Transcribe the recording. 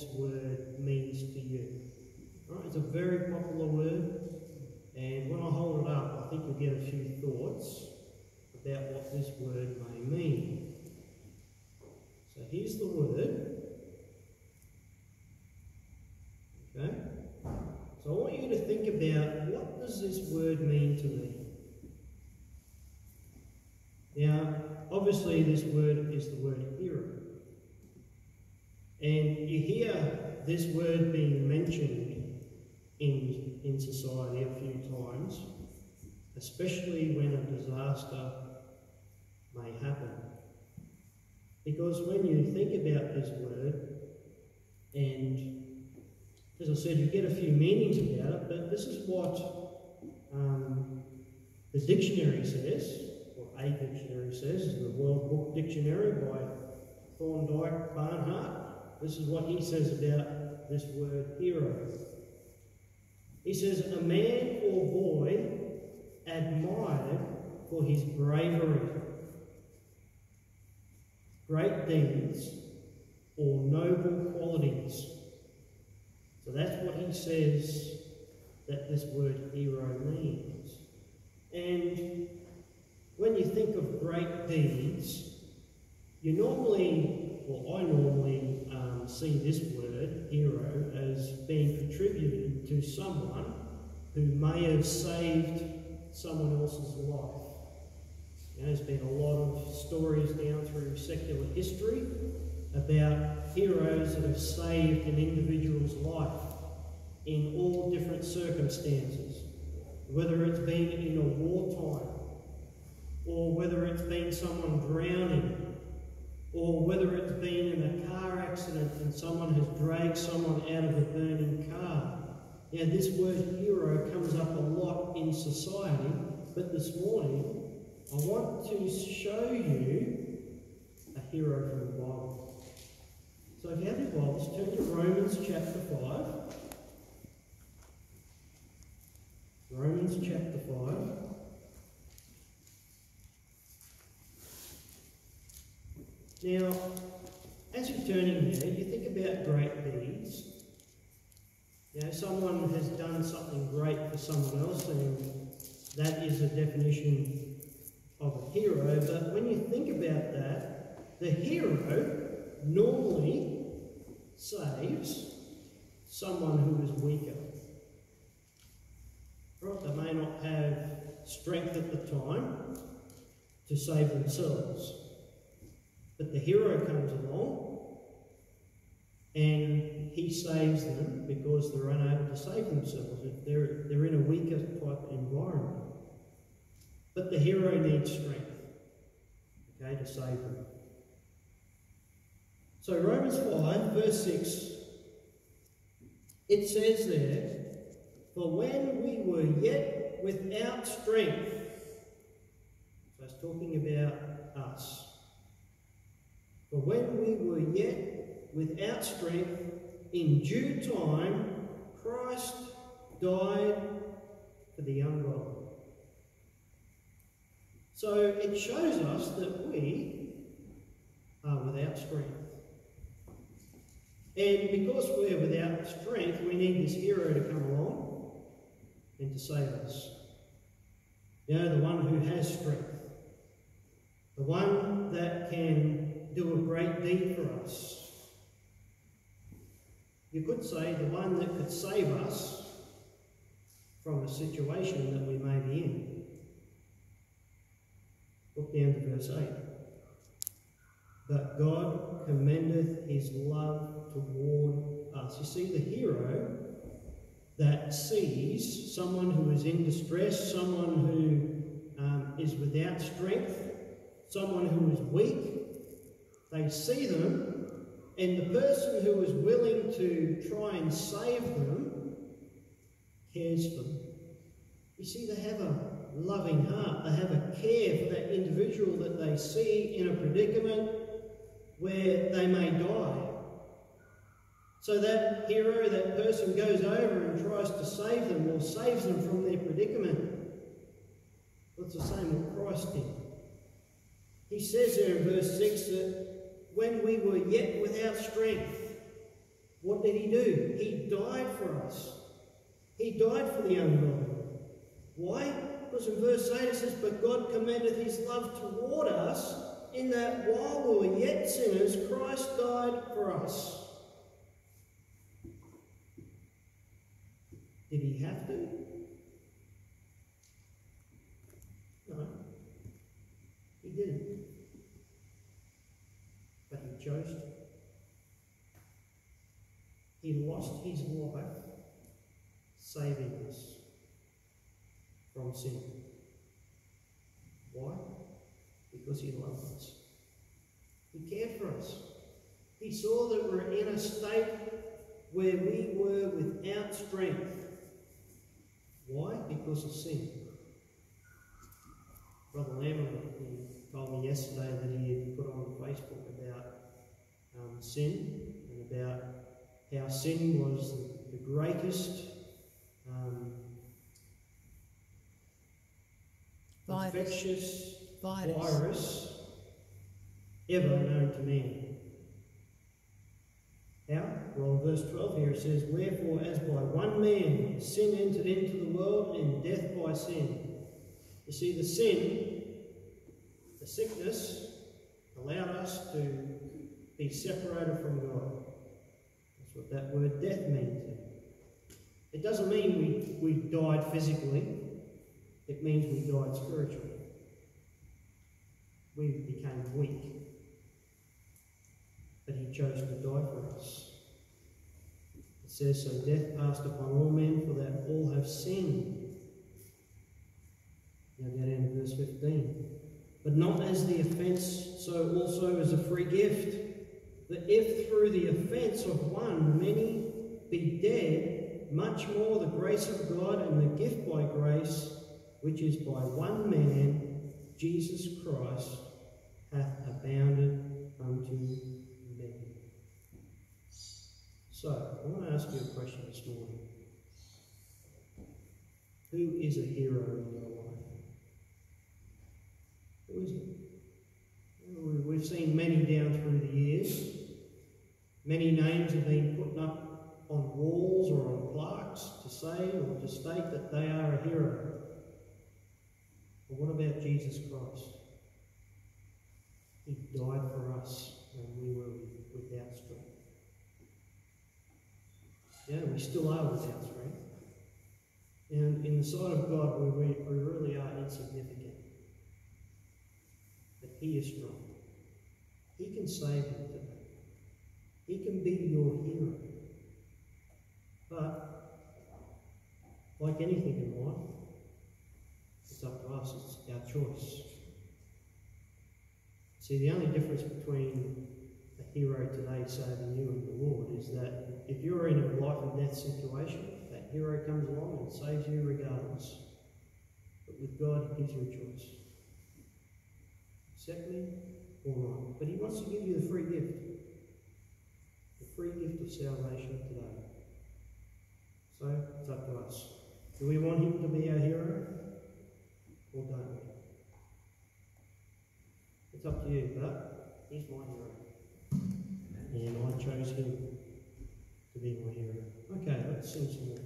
this word means to you. Right? It's a very popular word, and when I hold it up, I think you'll get a few thoughts about what this word may mean. So here's the word. Okay? So I want you to think about, what does this word mean to me? Now, obviously this word is the word hero. And you hear this word being mentioned in society a few times, especially when a disaster may happen. Because when you think about this word, and as I said, you get a few meanings about it, but this is what the dictionary says, or a dictionary says, the World Book Dictionary by Thorndike Barnhart. This is what he says about this word hero. He says, a man or boy admired for his bravery, great deeds, or noble qualities. So that's what he says that this word hero means. And when you think of great deeds, you normally, well, I normally see this word, hero, as being contributed to someone who may have saved someone else's life. You know, there's been a lot of stories down through secular history about heroes that have saved an individual's life in all different circumstances, whether it's been in a wartime, or whether it's been someone drowning, or whether it's been in a car accident and someone has dragged someone out of a burning car. Now, this word hero comes up a lot in society, but this morning I want to show you a hero from the Bible. So if you have your Bibles, turn to Romans chapter 5. Romans chapter 5. Now, as you're turning there, you think about great deeds. You know, someone has done something great for someone else, and that is a definition of a hero. But when you think about that, the hero normally saves someone who is weaker. Right? They may not have strength at the time to save themselves. But the hero comes along and he saves them because they're unable to save themselves if they're in a weaker type environment. But the hero needs strength, okay, to save them. So Romans 5, verse 6, it says there, for when we were yet without strength, so it's talking about us. For when we were yet without strength, in due time, Christ died for the ungodly. So it shows us that we are without strength. And because we're without strength, we need this hero to come along and to save us. You know, the one who has strength. The one that can do a great deed for us. You could say the one that could save us from a situation that we may be in. Look down to verse 8. But God commendeth his love toward us. You see, the hero that sees someone who is in distress, someone who is without strength, someone who is weak, they see them, and the person who is willing to try and save them cares for them. You see, they have a loving heart. They have a care for that individual that they see in a predicament where they may die. So that hero, that person goes over and tries to save them or saves them from their predicament. That's the same what Christ did. He says there in verse 6 that when we were yet without strength, What did he do? He died for us. He died for the ungodly. Why? Because in verse 8 it says, "But God commendeth his love toward us, in that while we were yet sinners, Christ died for us." Did he have to? No. He didn't. But he chose to. He lost his life saving us from sin. Why? Because he loved us. He cared for us. He saw that we're in a state where we were without strength. Why? Because of sin. Brother Lambert, he told me yesterday that he had put on Facebook about sin and about how sin was the greatest infectious virus ever known to man. How? Well, in verse 12 here it says, "Wherefore, as by one man sin entered into the world, and death by sin." You see, the sin, the sickness, allowed us to be separated from God. That's what that word death means. It doesn't mean we died physically. It means we died spiritually. We became weak. But he chose to die for us. It says, "So death passed upon all men, for that all have sinned." Now go down to verse 15. "But not as the offence, so also as a free gift. That if through the offence of one many be dead, much more the grace of God and the gift by grace, which is by one man, Jesus Christ, hath abounded unto many." So, I want to ask you a question this morning. Who is a hero in your life? Who is it? We've seen many down through the years. Many names have been put up on walls or on plaques to say or to state that they are a hero. But what about Jesus Christ? He died for us when we were without strength. Yeah, we still are without strength. And in the sight of God, we really are insignificant. But he is strong. He can save you today. He can be your hero. But, like anything in life, it's up to us. It's our choice. See, the only difference between a hero today saving you and the Lord is that if you're in a life and death situation, that hero comes along and saves you regardless. But with God, he gives you a choice. Accept me or not. But he wants to give you the free gift. The free gift of salvation today. So, it's up to us. Do we want him to be our hero? Or don't we? It's up to you, but he's my hero. And I chose him to be my hero. Okay, let's sing some more.